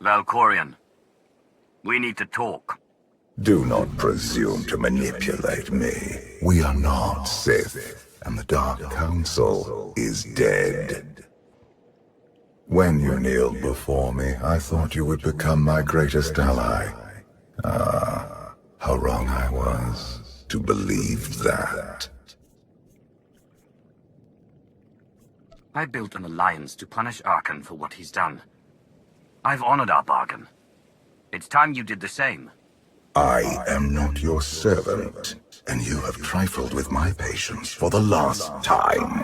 Valkorion, we need to talk. Do not presume to manipulate me. We are not Sith, and the Dark Council is dead. When you kneeled before me, I thought you would become my greatest ally. Ah, how wrong I was to believe that. I built an alliance to punish Arcann for what he's done. I've honored our bargain. It's time you did the same. I am not your servant, and you have trifled with my patience for the last time.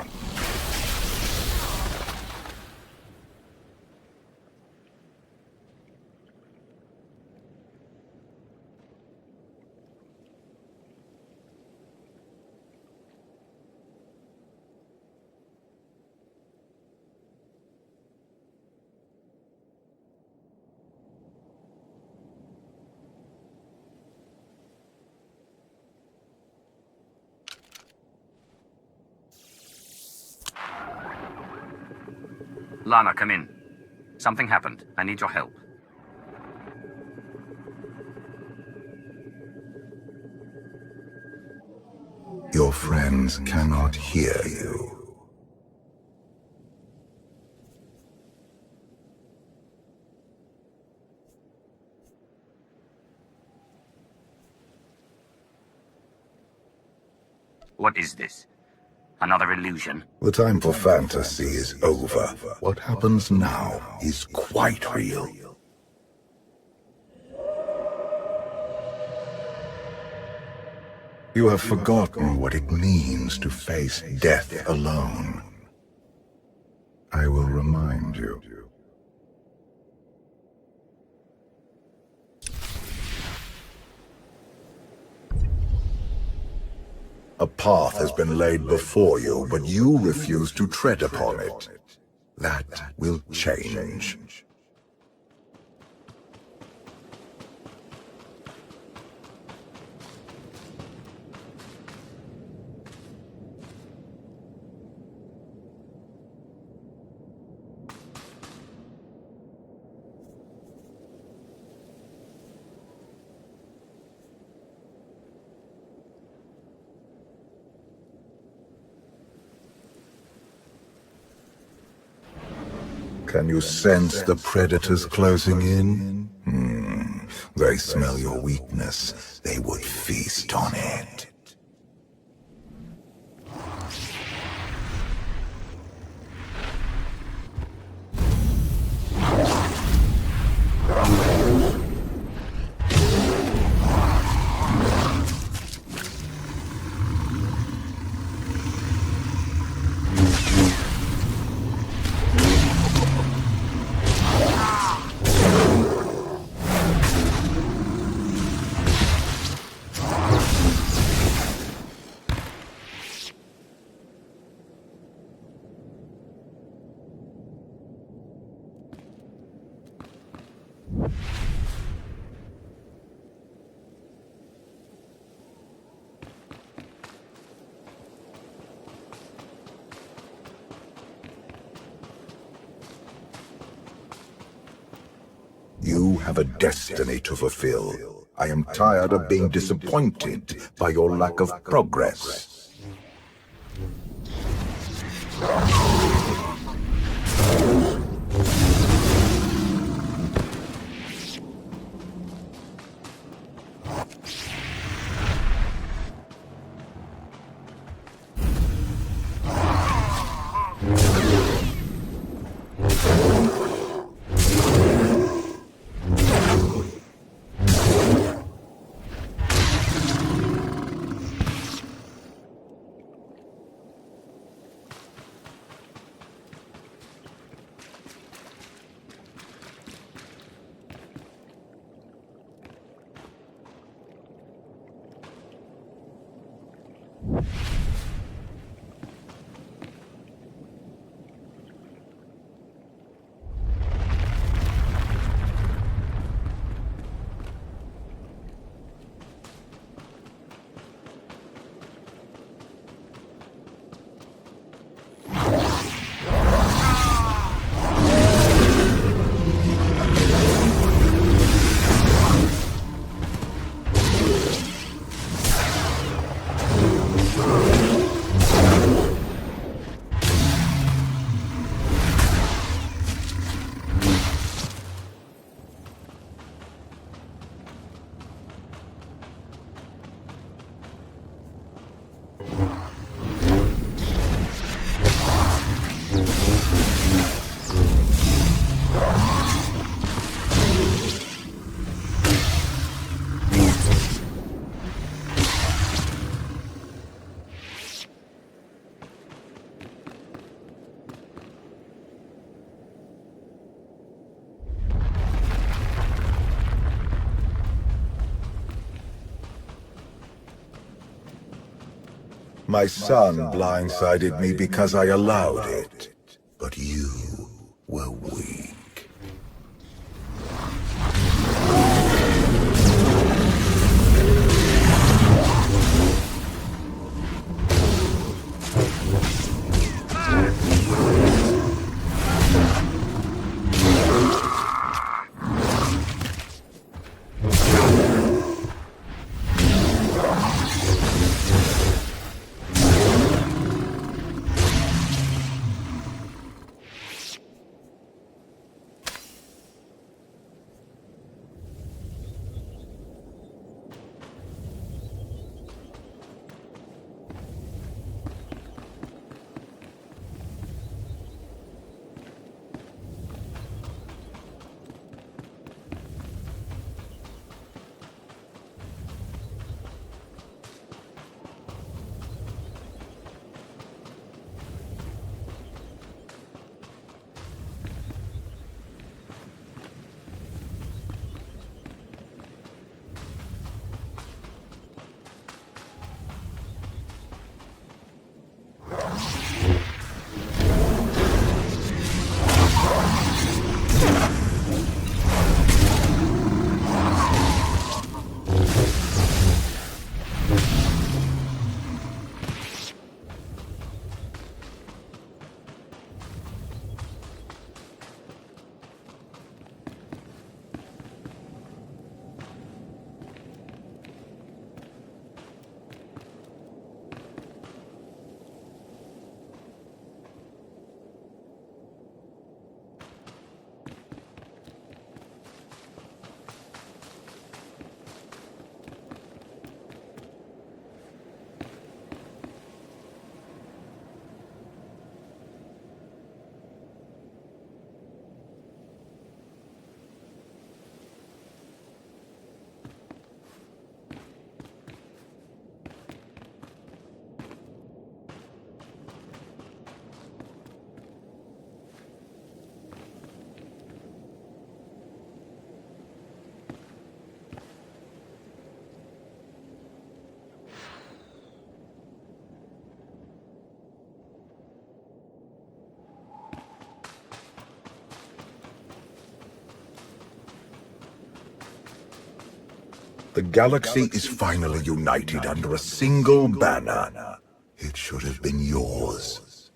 Lana, come in. Something happened. I need your help. Your friends cannot hear you. What is this? Another illusion? The time for fantasy is over. What happens now is quite real. You have forgotten what it means to face death alone. I will remind you. A path has been laid before you, but you refuse to tread upon it. That will change. Can you sense the predators closing in? They smell your weakness. They would feast on it. You have a destiny to fulfill. I am tired of being disappointed by your lack of progress. My son blindsided me because I allowed it. But you were weak. The galaxy is finally united under a single banner. It should have been yours.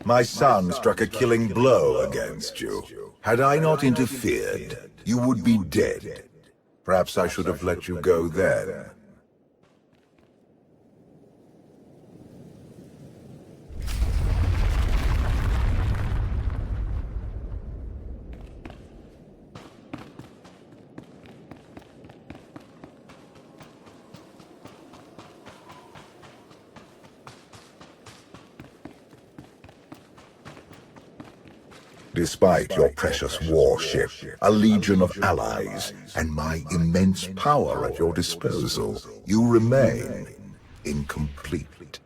My son struck a killing blow against you. Had I not interfered, you would be dead. Perhaps I should have let you go then. Despite your precious warship, a legion of allies, and my immense power at your disposal, you remain incomplete.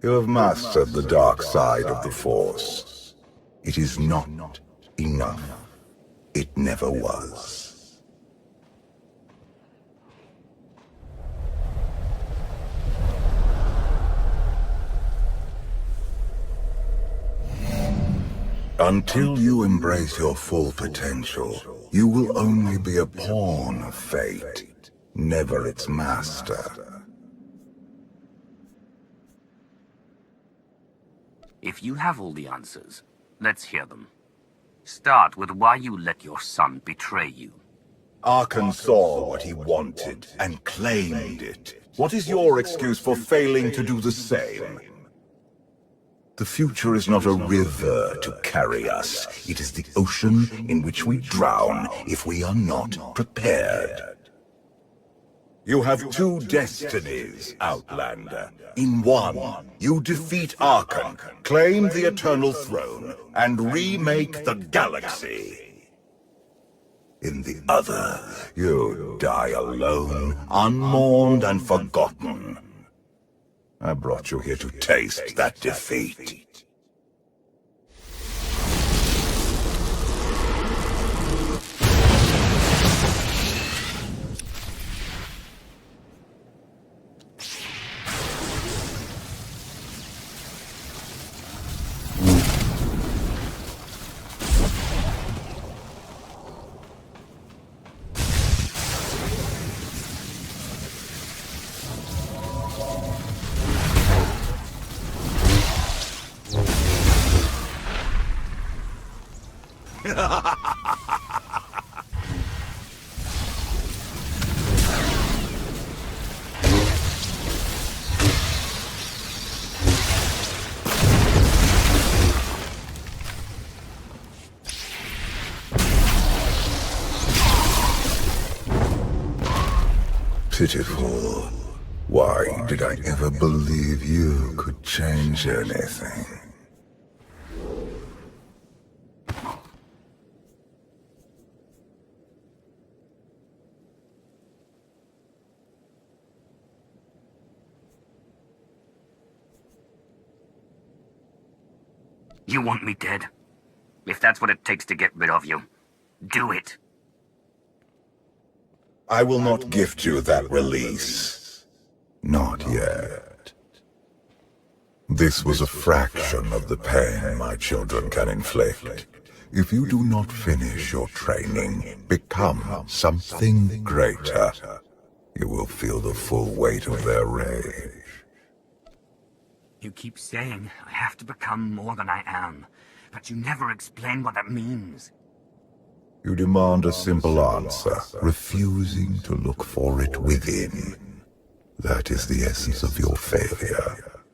You have mastered the dark side of the Force. It is not enough. it never was. Until you embrace your full potential, you will only be a pawn of fate, never its master. If you have all the answers, let's hear them. Start with why you let your son betray you. Arcann saw what he wanted and claimed it. What is your excuse for failing to do the same? The future is not a river to carry us. It is the ocean in which we drown if we are not prepared. You have two destinies, Outlander. In one, you defeat Arcann, claim the Eternal Throne, and remake the galaxy. In the other, you die alone, unmourned and forgotten. I brought you here to taste that defeat. Pitiful. Why did I ever believe you could change anything? You want me dead? If that's what it takes to get rid of you, do it. I will not gift you that release. Not yet. This was a fraction of the pain my children can inflict. If you do not finish your training, become something greater, you will feel the full weight of their rage. You keep saying I have to become more than I am, but you never explain what that means. You demand a simple answer, refusing to look for it within. That is the essence of your failure.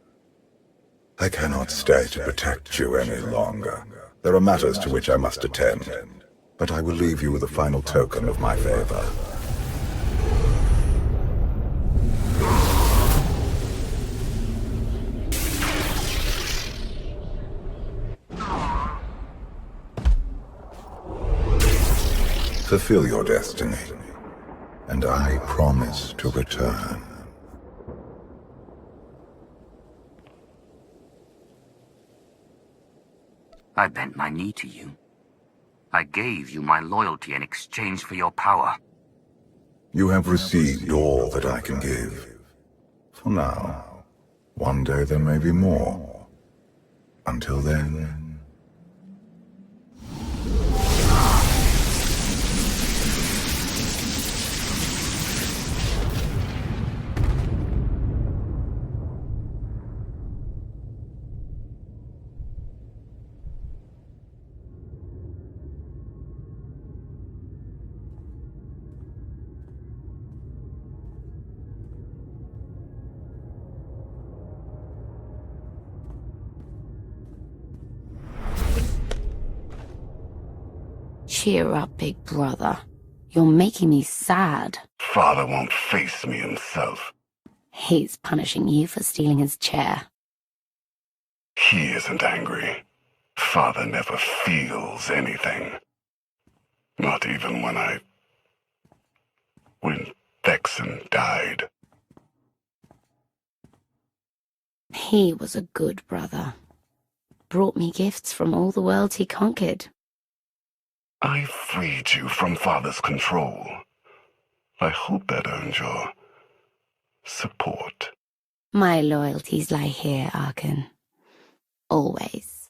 I cannot stay to protect you any longer. There are matters to which I must attend, but I will leave you with a final token of my favor. Fulfill your destiny, and I promise to return. I bent my knee to you. I gave you my loyalty in exchange for your power. You have received all that I can give. For now. One day there may be more. Until then... Cheer up, big brother. You're making me sad. Father won't face me himself. He's punishing you for stealing his chair. He isn't angry. Father never feels anything. Not even when Vexen died. He was a good brother. Brought me gifts from all the worlds he conquered. I freed you from Father's control. I hope that earned your support. My loyalties lie here, Arcann. Always.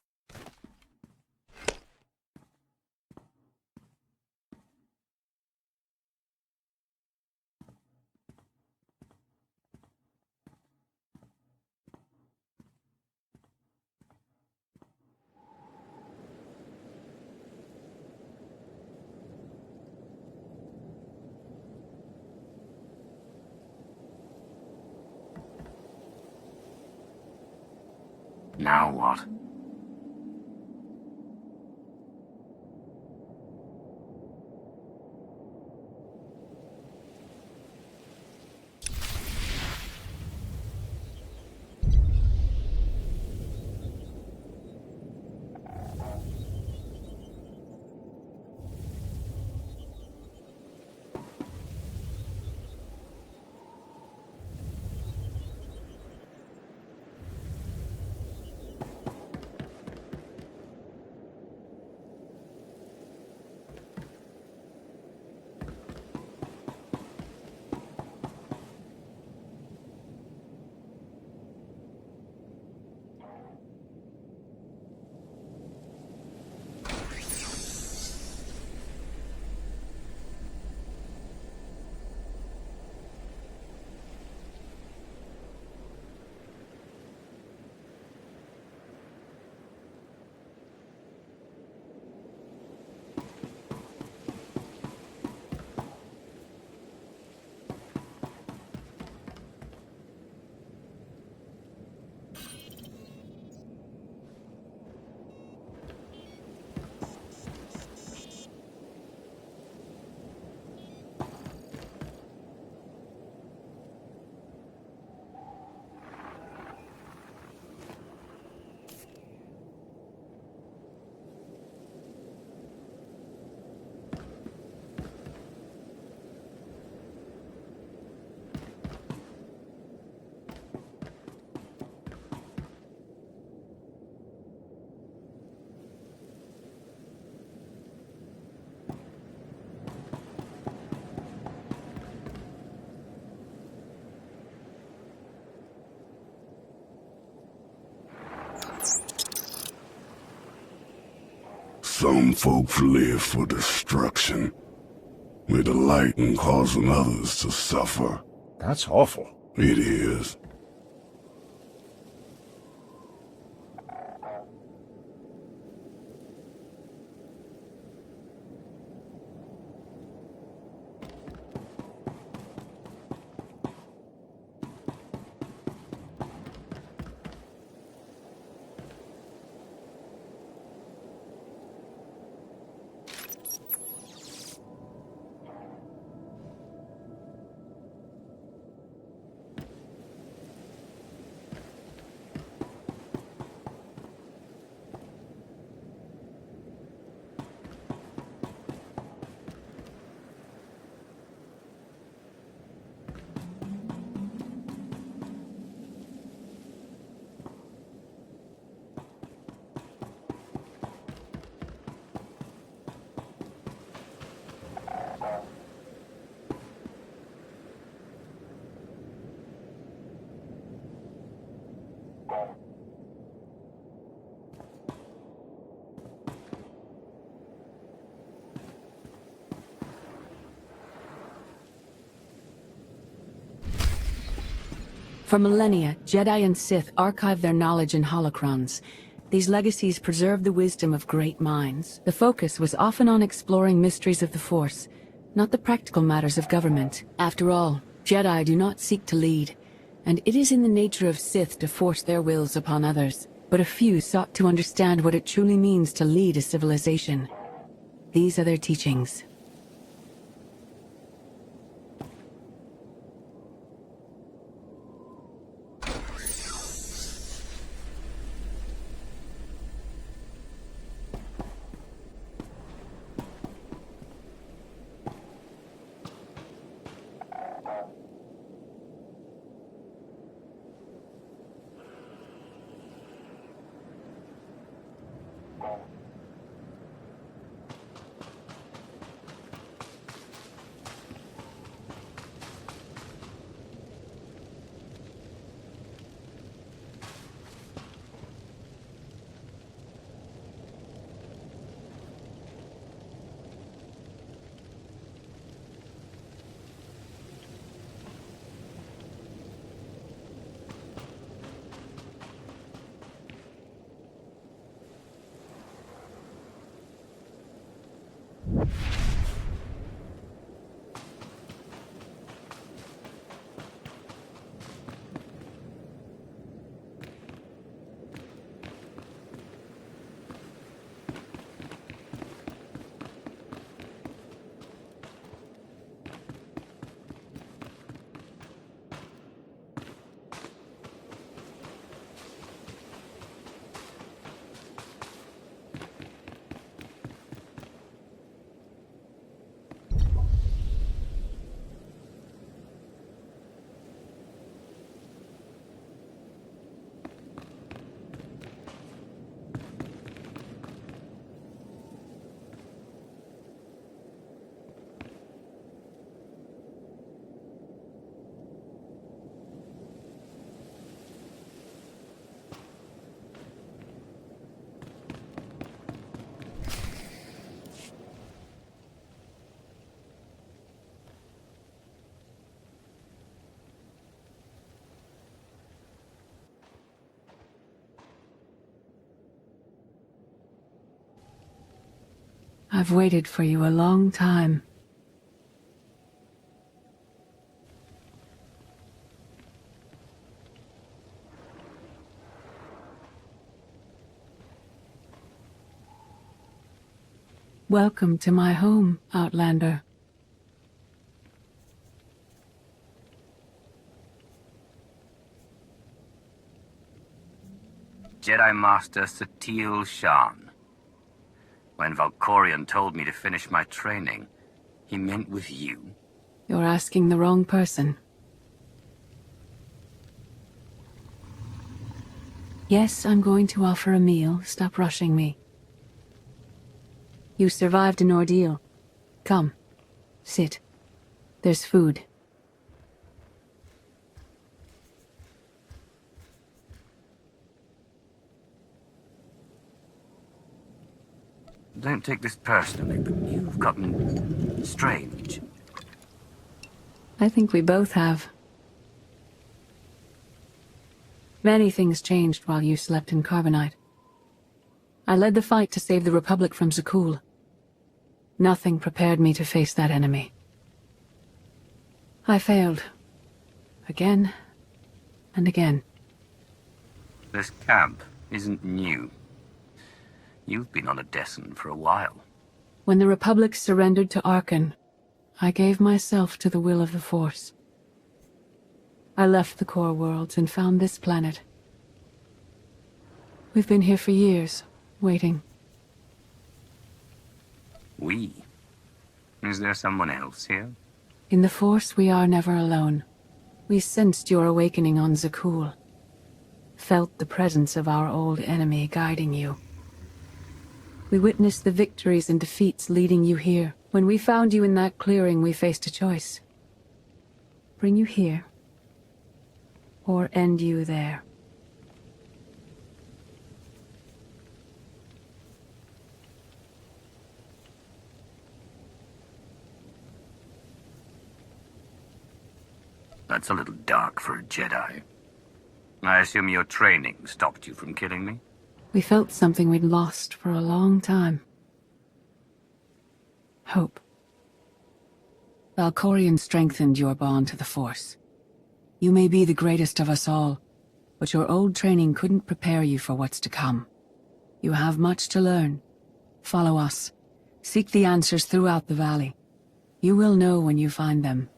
Now what? Some folks live for destruction. They delight in causing others to suffer. That's awful. It is. For millennia, Jedi and Sith archived their knowledge in Holocrons. These legacies preserved the wisdom of great minds. The focus was often on exploring mysteries of the Force, not the practical matters of government. After all, Jedi do not seek to lead, and it is in the nature of Sith to force their wills upon others. But a few sought to understand what it truly means to lead a civilization. These are their teachings. I've waited for you a long time. Welcome to my home, Outlander. Jedi Master Satele Shan. When Valkorion told me to finish my training, he meant with you. You're asking the wrong person. Yes, I'm going to offer a meal. Stop rushing me. You survived an ordeal. Come, sit. There's food. Don't take this personally, but you've gotten strange. I think we both have. Many things changed while you slept in Carbonite. I led the fight to save the Republic from Zakul. Nothing prepared me to face that enemy. I failed. Again and again. This camp isn't new. You've been on Odessen for a while. When the Republic surrendered to Arcann, I gave myself to the will of the Force. I left the core worlds and found this planet. We've been here for years, waiting. We? Is there someone else here? In the Force, we are never alone. We sensed your awakening on Zakul. Felt the presence of our old enemy guiding you. We witnessed the victories and defeats leading you here. When we found you in that clearing, we faced a choice. Bring you here, or end you there. That's a little dark for a Jedi. I assume your training stopped you from killing me? We felt something we'd lost for a long time. Hope. Valkorion strengthened your bond to the Force. You may be the greatest of us all, but your old training couldn't prepare you for what's to come. You have much to learn. Follow us. Seek the answers throughout the valley. You will know when you find them.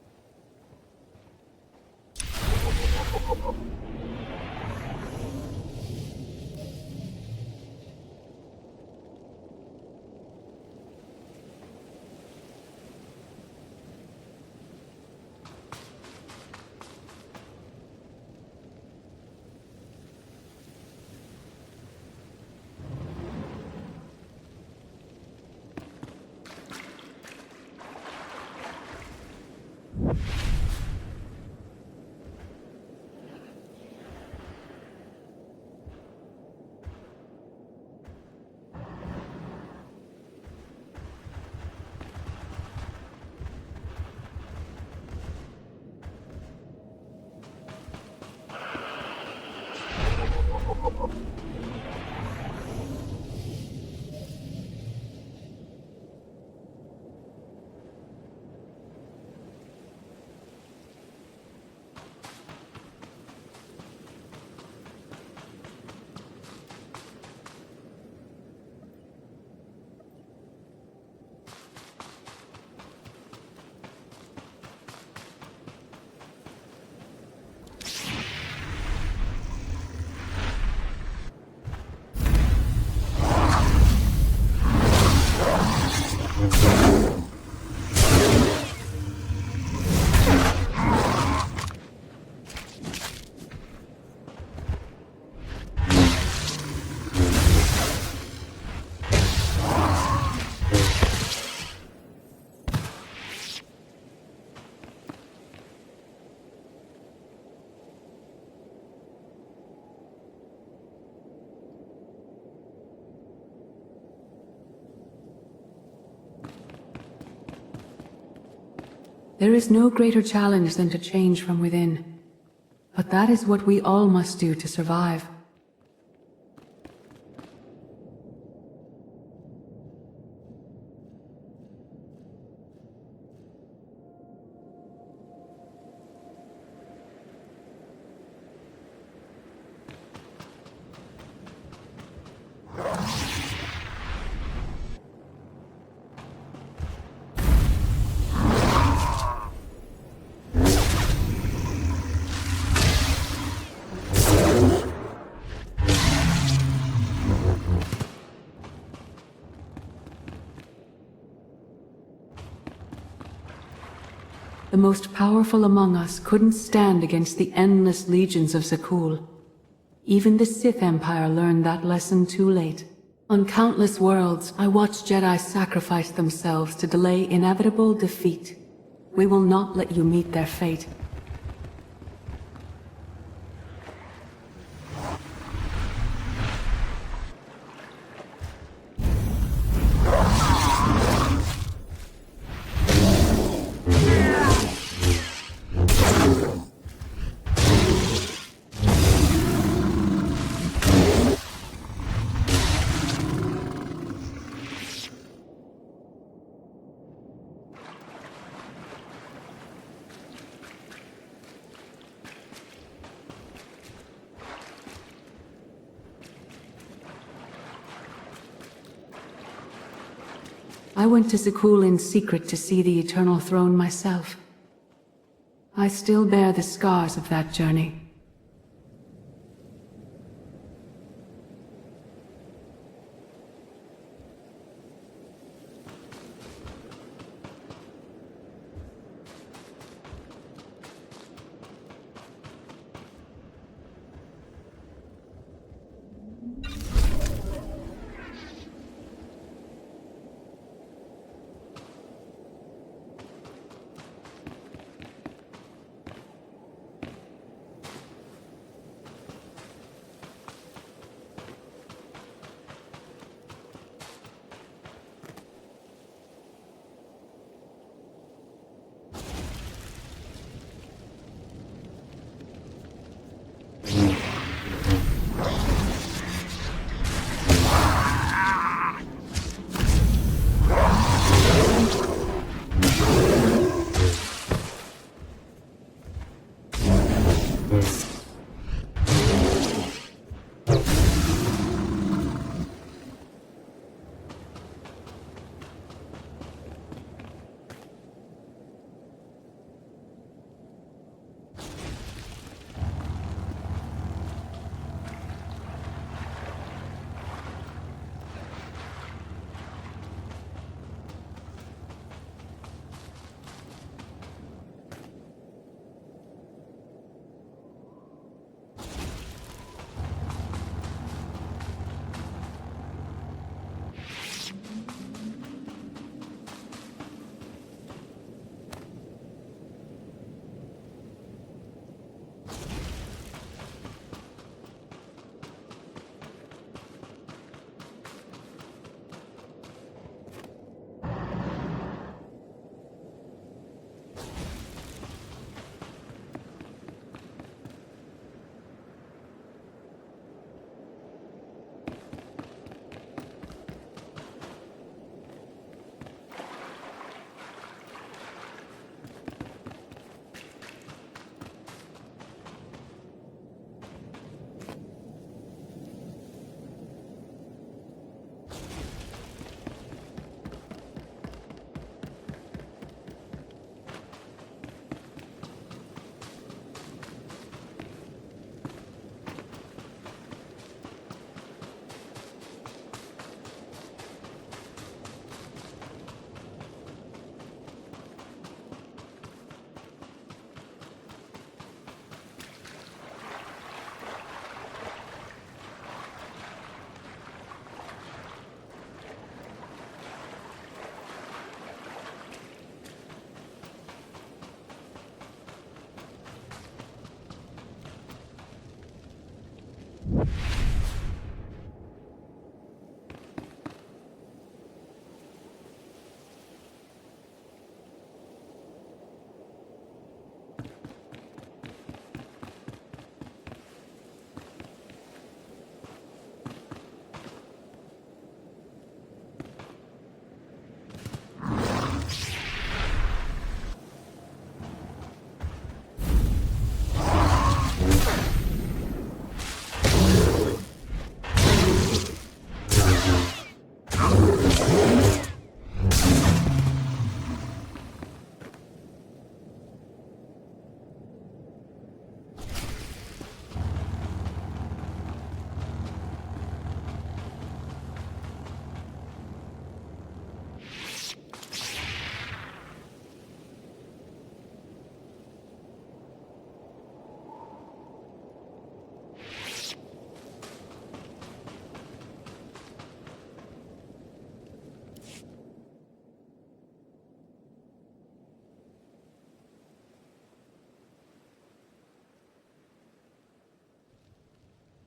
There is no greater challenge than to change from within. But that is what we all must do to survive. the most powerful among us couldn't stand against the endless legions of Sekul. Even the Sith Empire learned that lesson too late. On countless worlds, I watched Jedi sacrifice themselves to delay inevitable defeat. We will not let you meet their fate. I went to Sekul in secret to see the Eternal Throne myself. I still bear the scars of that journey.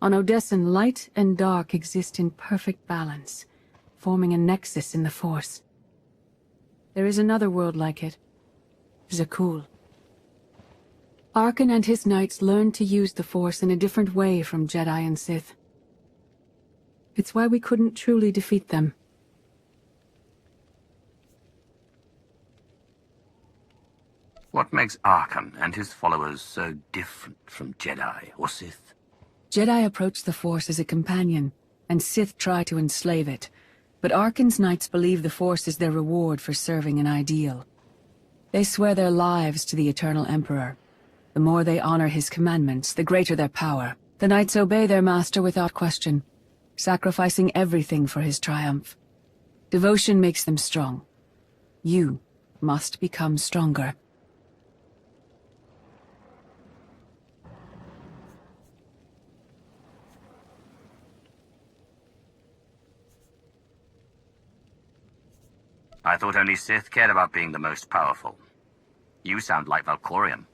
On Odessen, light and dark exist in perfect balance, forming a nexus in the Force. There is another world like it, Zakul. Arcann and his knights learned to use the Force in a different way from Jedi and Sith. It's why we couldn't truly defeat them. What makes Arcann and his followers so different from Jedi or Sith? Jedi approach the Force as a companion, and Sith try to enslave it. But Arcann's knights believe the Force is their reward for serving an ideal. They swear their lives to the Eternal Emperor. The more they honor his commandments, the greater their power. The knights obey their master without question, sacrificing everything for his triumph. Devotion makes them strong. You must become stronger. I thought only Sith cared about being the most powerful. You sound like Valkorion.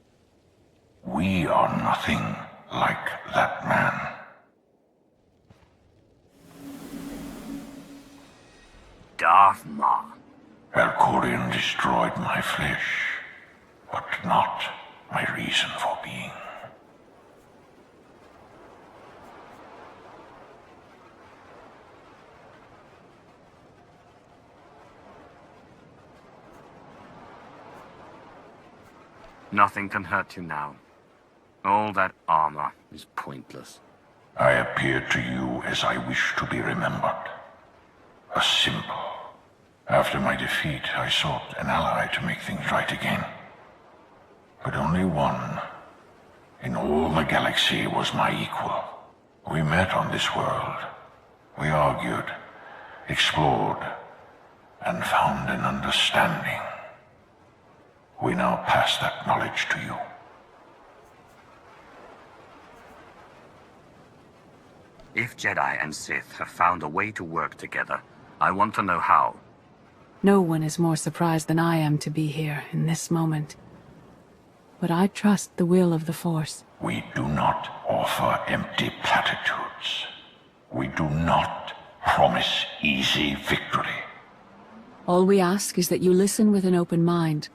We are nothing like that man. Darth Maul. Valkorion destroyed my flesh, but not my reason for being. Nothing can hurt you now. All that armor is pointless. I appeared to you as I wish to be remembered. A symbol. After my defeat, I sought an ally to make things right again. But only one in all the galaxy was my equal. We met on this world. We argued, explored, and found an understanding. We now pass that knowledge to you. If Jedi and Sith have found a way to work together, I want to know how. No one is more surprised than I am to be here in this moment. But I trust the will of the Force. We do not offer empty platitudes. We do not promise easy victory. All we ask is that you listen with an open mind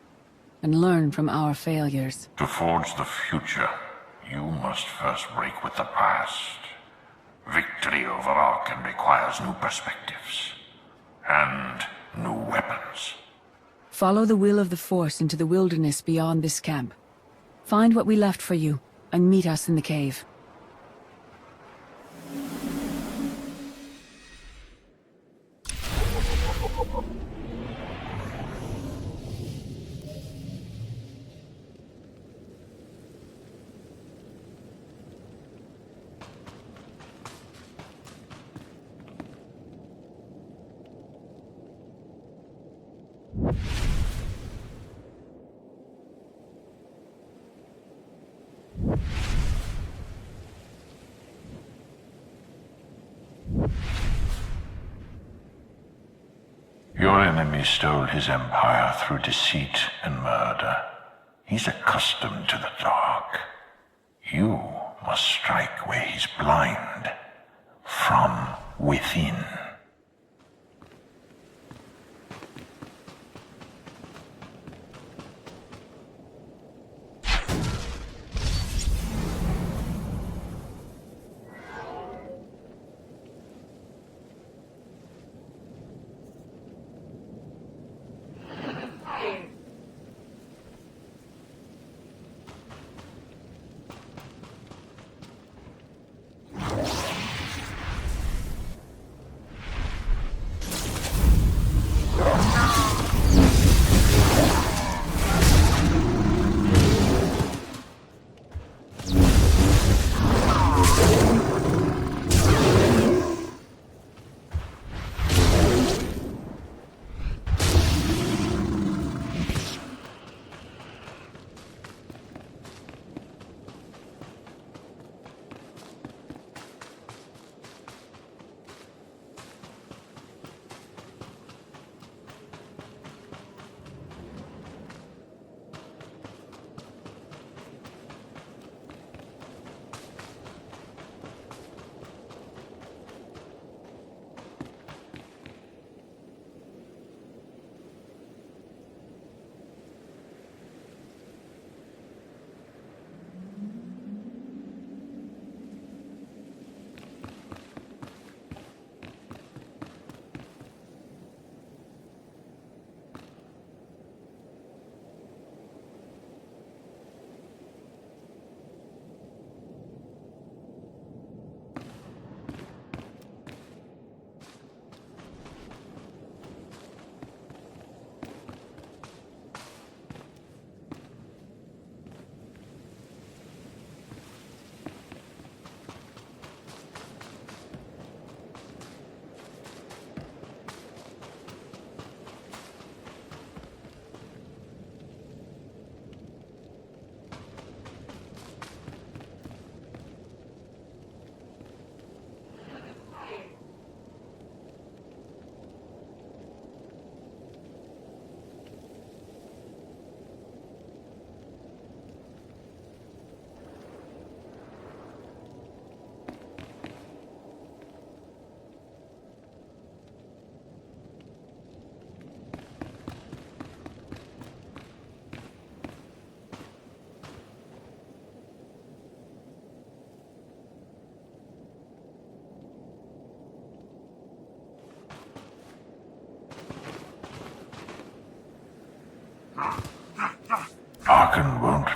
and learn from our failures. To forge the future, you must first break with the past. Victory over Arcann requires new perspectives and new weapons. Follow the will of the Force into the wilderness beyond this camp. Find what we left for you, and meet us in the cave. Your enemy stole his empire through deceit and murder. He's accustomed to the dark. You must strike where he's blind, from within.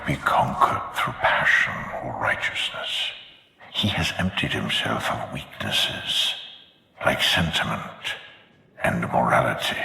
cannot be conquered through passion or righteousness. He has emptied himself of weaknesses, like sentiment and morality.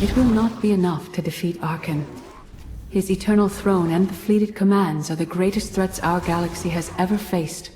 It will not be enough to defeat Arcann. His eternal throne and the fleeted commands are the greatest threats our galaxy has ever faced.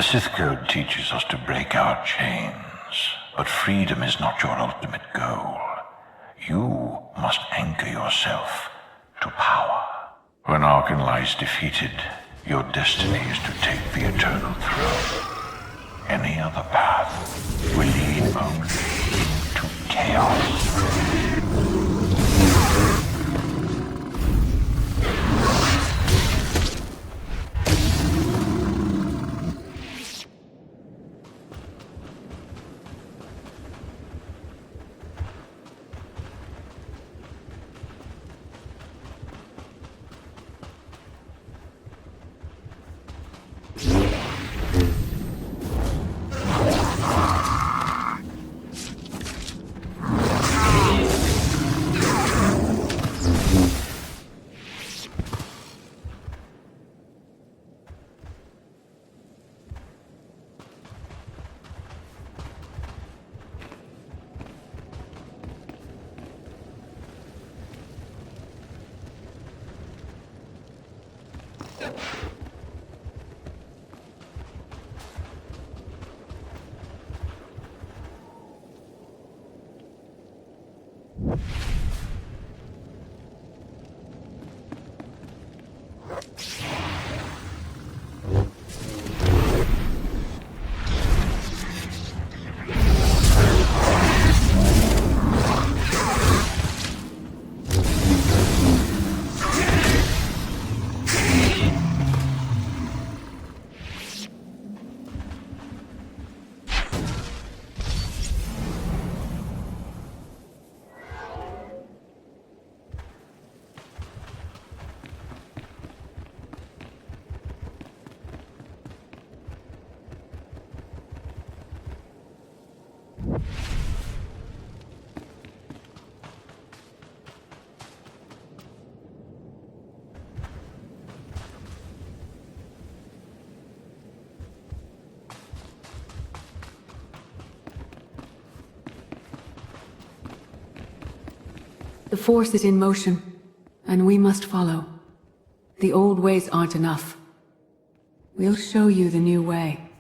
The Sith Code teaches us to break our chains, but freedom is not your ultimate goal. You must anchor yourself to power. When Arcann lies defeated, your destiny is to take the eternal throne. Any other path will lead only to chaos. The Force is in motion, and we must follow. The old ways aren't enough. We'll show you the new way.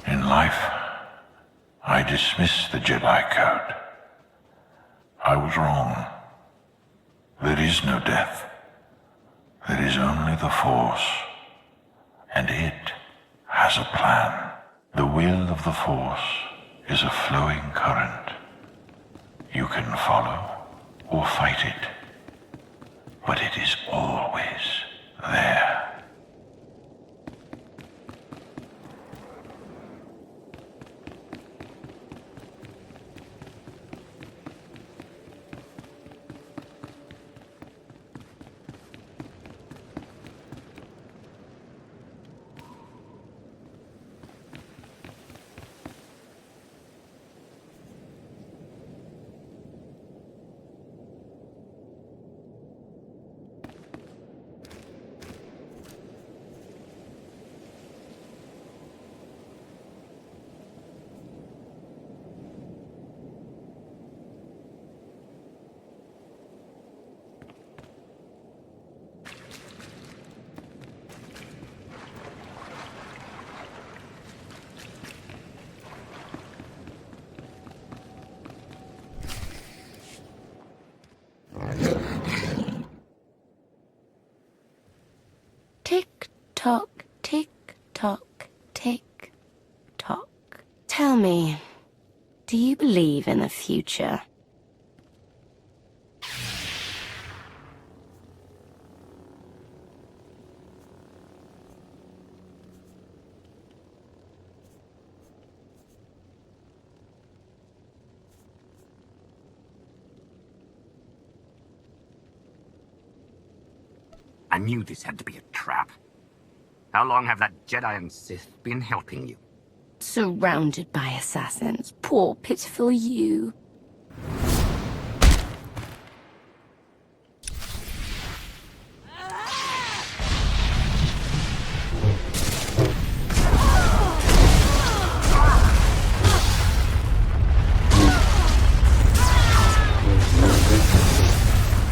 In life, I dismissed the Jedi Code. I was wrong. There is no death. There is only the Force, and it has a plan. The will of the Force is a flowing current. You can follow or fight it, but it is always there. Tick-tock, tick-tock, tick-tock. Tell me, do you believe in the future? I knew this had to be a trap. How long have that Jedi and Sith been helping you? Surrounded by assassins. Poor, pitiful you.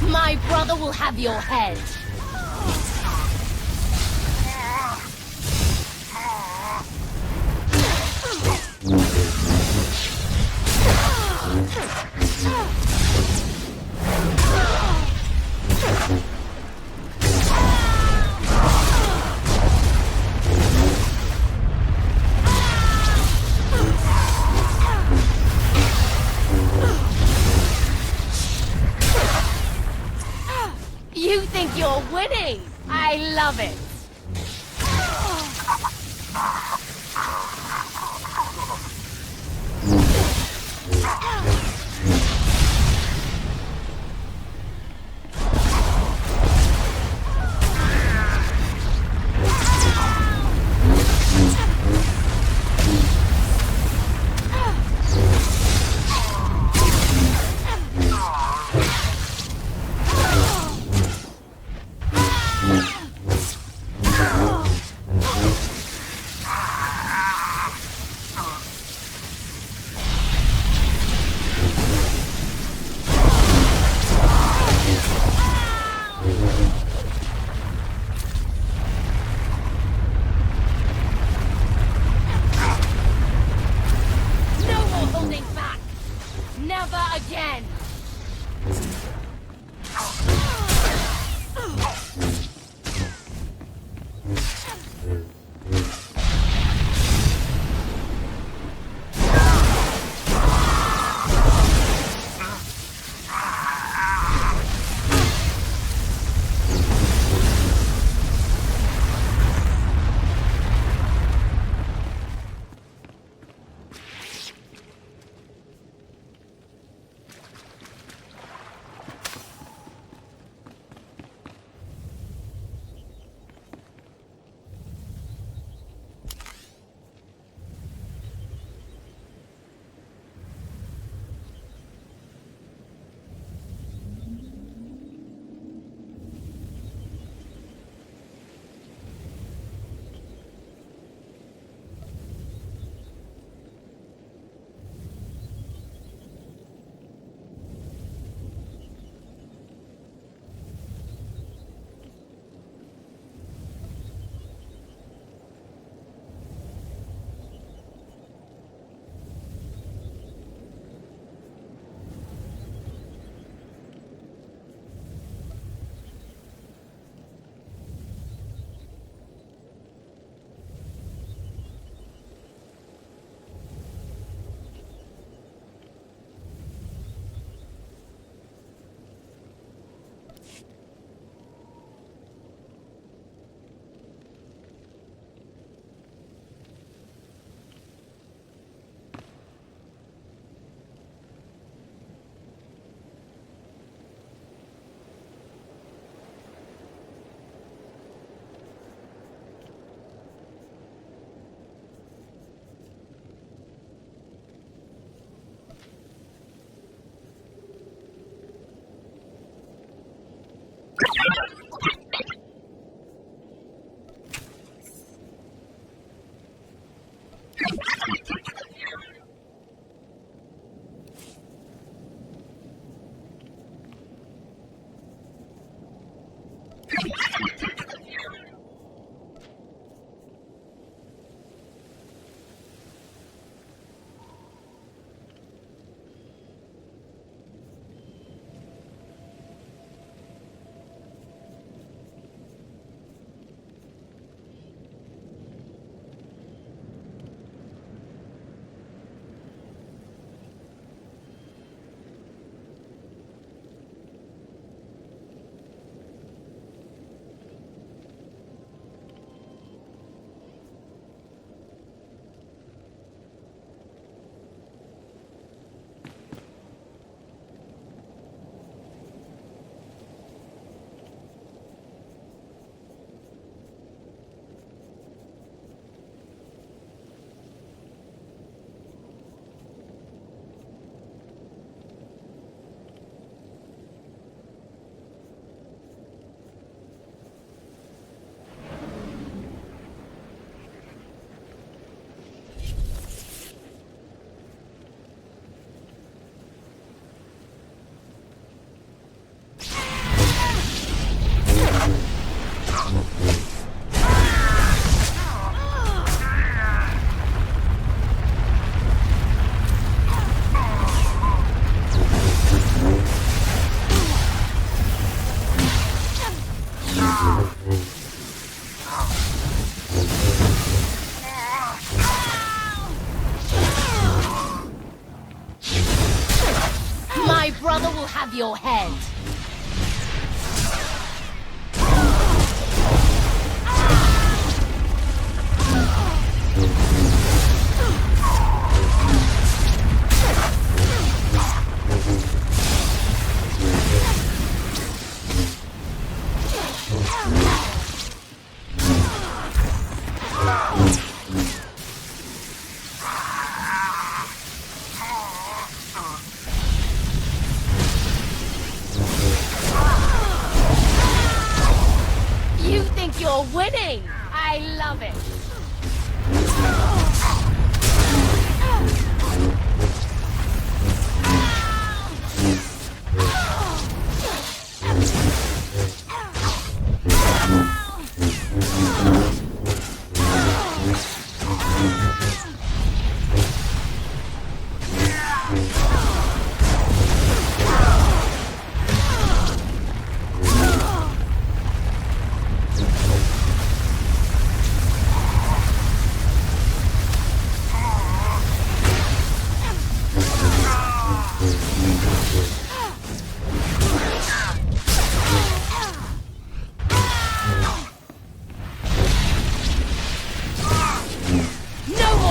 My brother will have your head. You think you're winning? I love it. your head. You think you're winning? I love it.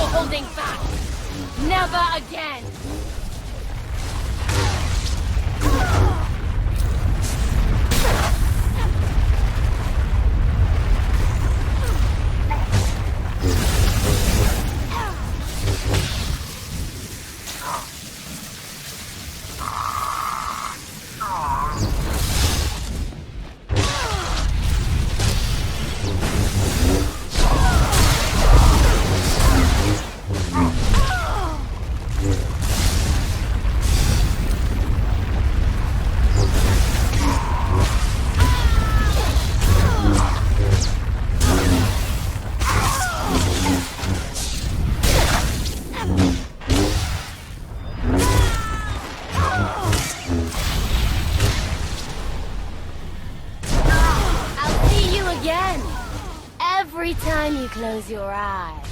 Holding back! Never again! Every time you close your eyes.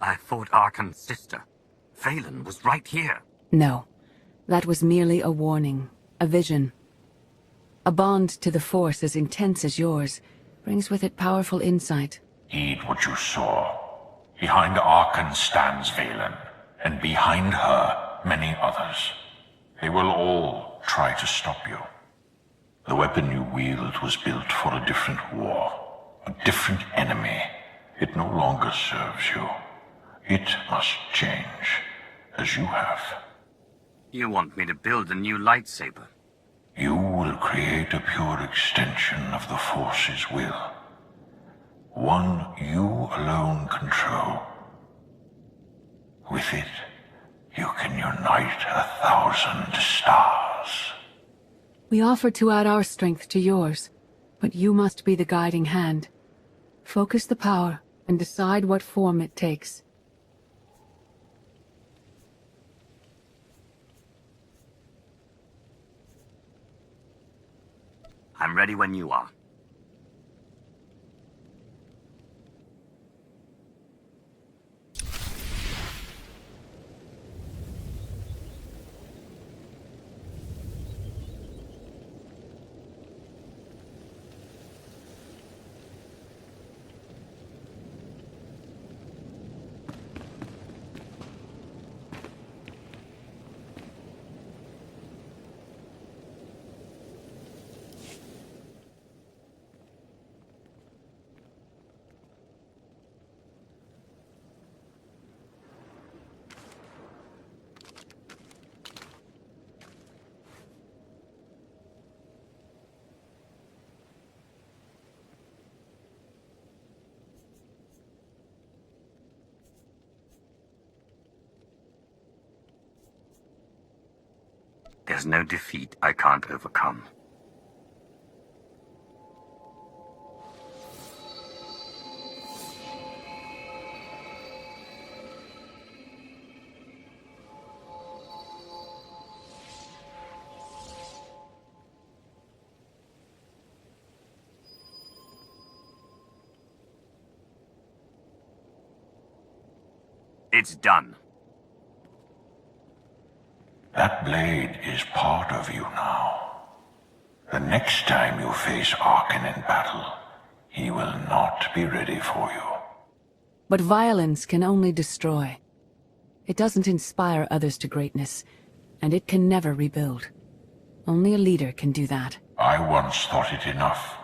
I thought Arcann's sister, Vaylin, was right here. No. That was merely a warning, a vision. A bond to the Force as intense as yours brings with it powerful insight. Heed what you saw. Behind Arcann stands Vaylin, and behind her, many others. They will all try to stop you. The weapon you wield was built for a different war, a different enemy. It no longer serves you. It must change, as you have. You want me to build a new lightsaber? You will create a pure extension of the Force's will. One you alone control. With it, you can unite 1,000 stars. We offer to add our strength to yours, but you must be the guiding hand. Focus the power and decide what form it takes. I'm ready when you are. There's no defeat I can't overcome. It's done. That blade is part of you now. The next time you face Arcann in battle, he will not be ready for you. But violence can only destroy. It doesn't inspire others to greatness, and it can never rebuild. Only a leader can do that. I once thought it enough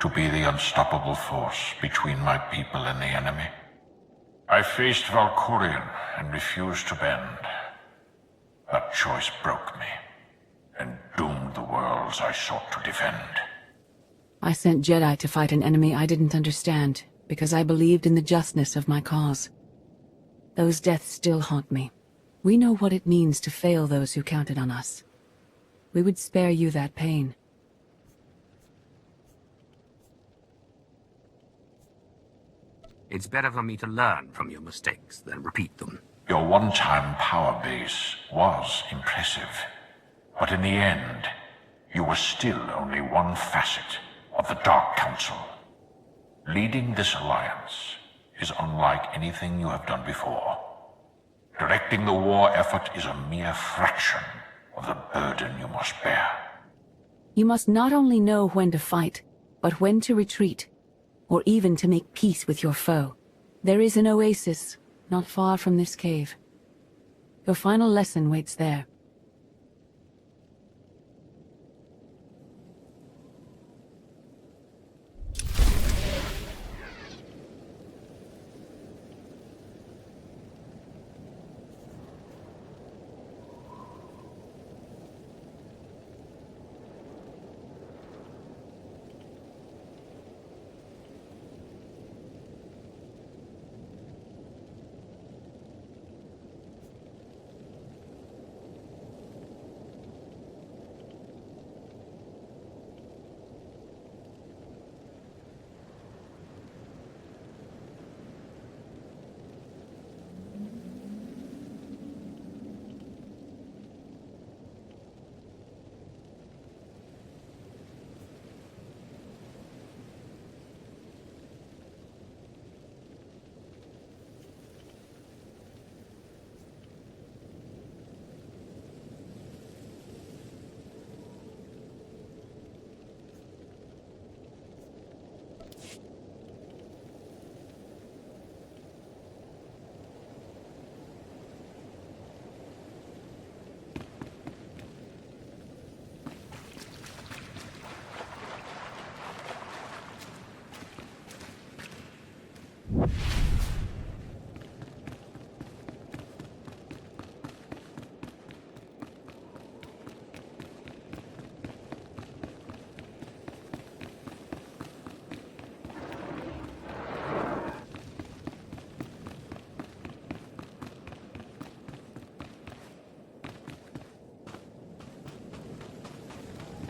to be the unstoppable force between my people and the enemy. I faced Valkorion and refused to bend. That choice broke me, and doomed the worlds I sought to defend. I sent Jedi to fight an enemy I didn't understand, because I believed in the justness of my cause. Those deaths still haunt me. We know what it means to fail those who counted on us. We would spare you that pain. It's better for me to learn from your mistakes than repeat them. Your one-time power base was impressive, but in the end, you were still only one facet of the Dark Council. Leading this alliance is unlike anything you have done before. Directing the war effort is a mere fraction of the burden you must bear. You must not only know when to fight, but when to retreat, or even to make peace with your foe. There is an oasis not far from this cave. Your final lesson waits there.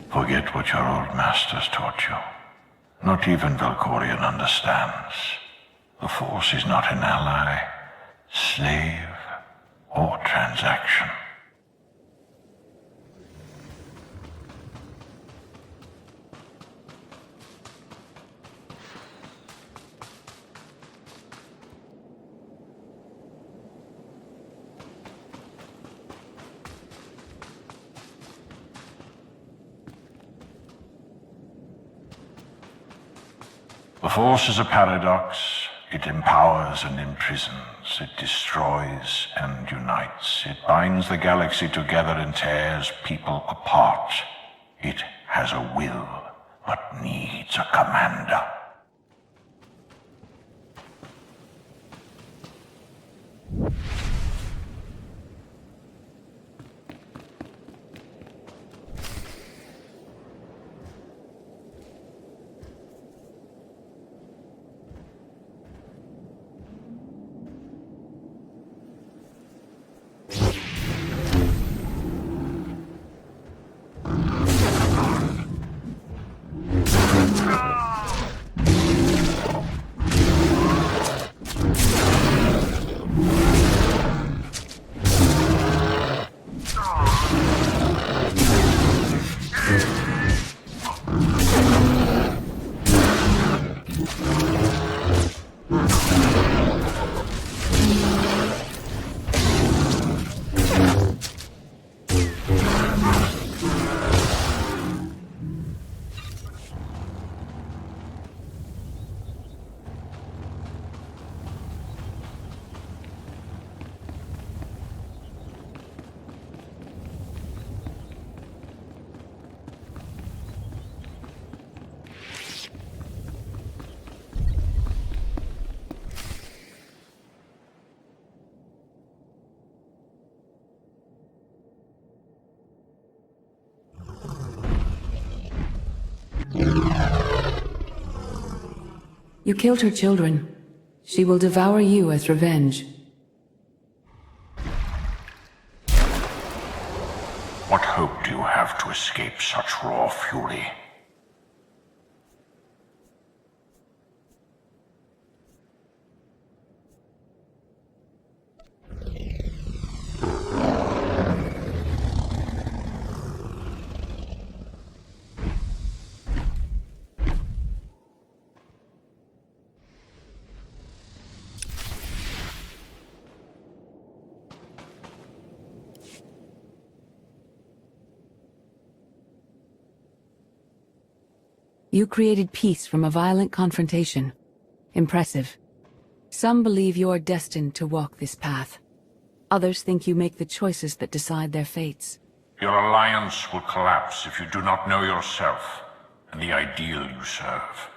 Forget what your old masters taught you. Not even Valkorion understands. The Force is not an ally, slave, or transaction. The Force is a paradox. It empowers and imprisons. It destroys and unites. It binds the galaxy together and tears people apart. It has a will, but needs a commander. You killed her children. She will devour you as revenge. What hope do you have to escape such raw fury? You created peace from a violent confrontation. Impressive. Some believe you're destined to walk this path. Others think you make the choices that decide their fates. Your alliance will collapse if you do not know yourself and the ideal you serve.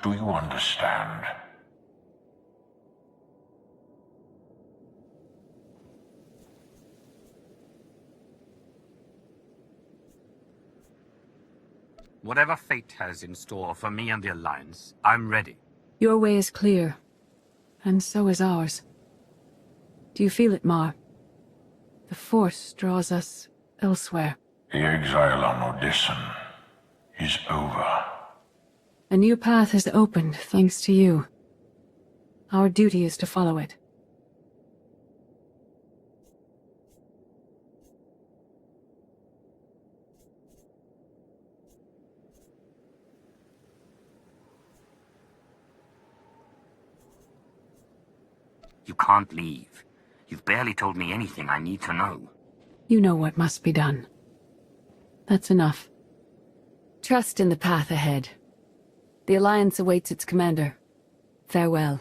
Do you understand? Whatever fate has in store for me and the Alliance, I'm ready. Your way is clear, and so is ours. Do you feel it, Marr? The Force draws us elsewhere. The exile on Odessen is over. A new path has opened, thanks to you. Our duty is to follow it. You can't leave. You've barely told me anything I need to know. You know what must be done. That's enough. Trust in the path ahead. The Alliance awaits its commander. Farewell.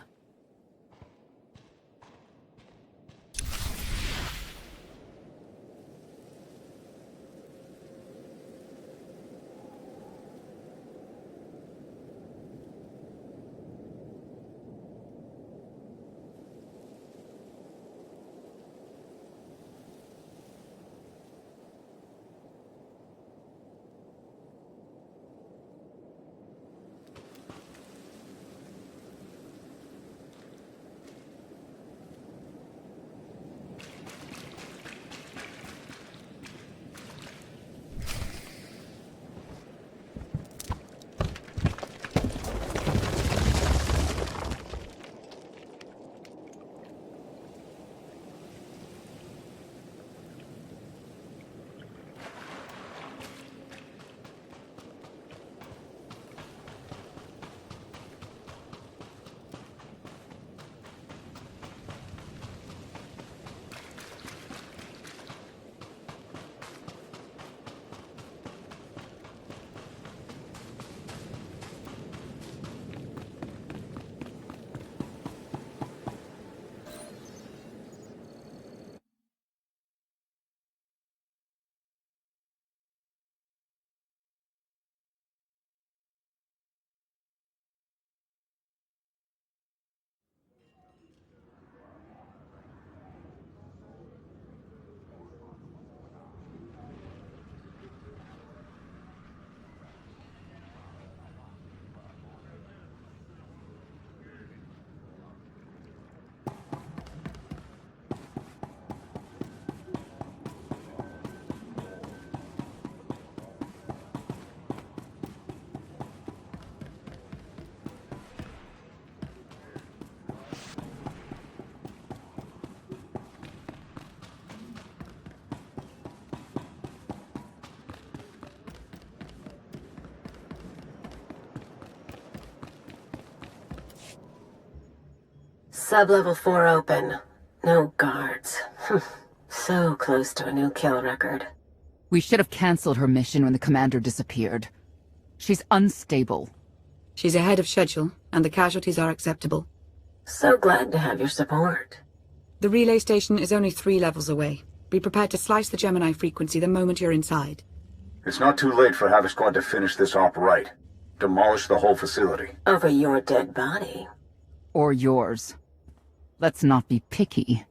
Sub-level 4 open. No guards. So close to a new kill record. We should have cancelled her mission when the commander disappeared. She's unstable. She's ahead of schedule, and the casualties are acceptable. So glad to have your support. The relay station is only 3 levels away. Be prepared to slice the Gemini frequency the moment you're inside. It's not too late for Havoc Squad to finish this op right. Demolish the whole facility. Over your dead body. Or yours. Let's not be picky.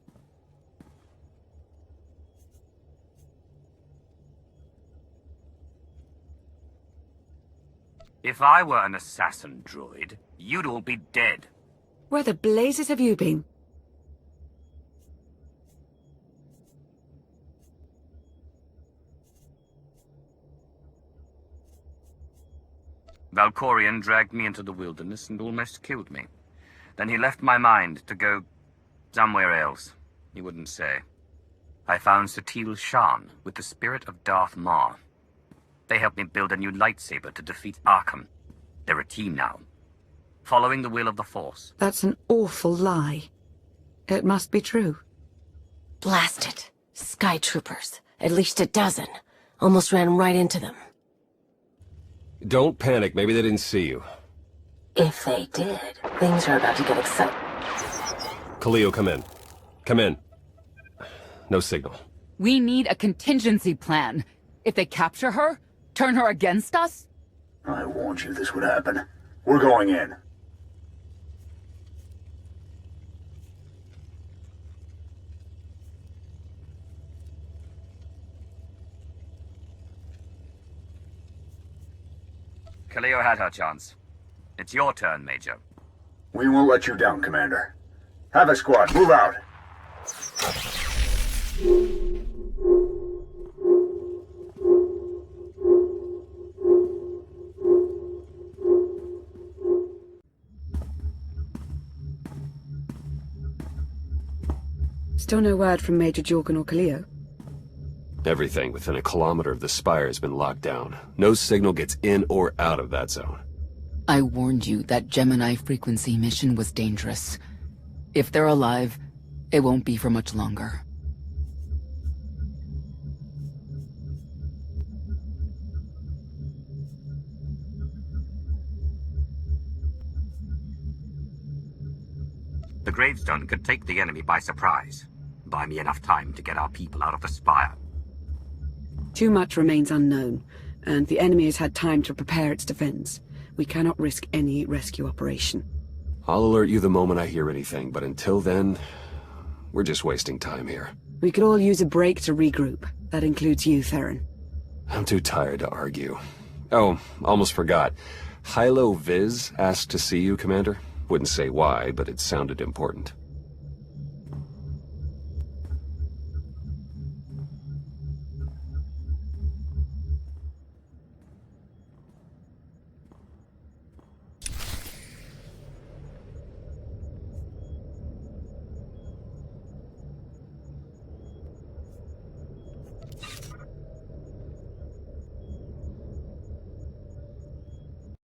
If I were an assassin droid, you'd all be dead. Where the blazes have you been? Valkorion dragged me into the wilderness and almost killed me. Then he left my mind to go somewhere else. He wouldn't say. I found Satele Shan with the spirit of Darth Marr. They helped me build a new lightsaber to defeat Arcann. They're a team now, following the will of the Force. That's an awful lie. It must be true. Blast it. Sky troopers. At least a dozen. Almost ran right into them. Don't panic. Maybe they didn't see you. If they did, things are about to get exciting. Khalil, come in. Come in. No signal. We need a contingency plan. If they capture her, turn her against us? I warned you this would happen. We're going in. Khalil had her chance. It's your turn, Major. We won't let you down, Commander. Havoc Squad, move out! Still no word from Major Jurgen or Khalil? Everything within a kilometer of the spire has been locked down. No signal gets in or out of that zone. I warned you that Gemini frequency mission was dangerous. If they're alive, it won't be for much longer. The gravestone could take the enemy by surprise. Buy me enough time to get our people out of the spire. Too much remains unknown, and the enemy has had time to prepare its defense. We cannot risk any rescue operation. I'll alert you the moment I hear anything, but until then, we're just wasting time here. We could all use a break to regroup. That includes you, Theron. I'm too tired to argue. Oh, almost forgot. Hylo Viz asked to see you, Commander. Wouldn't say why, but it sounded important.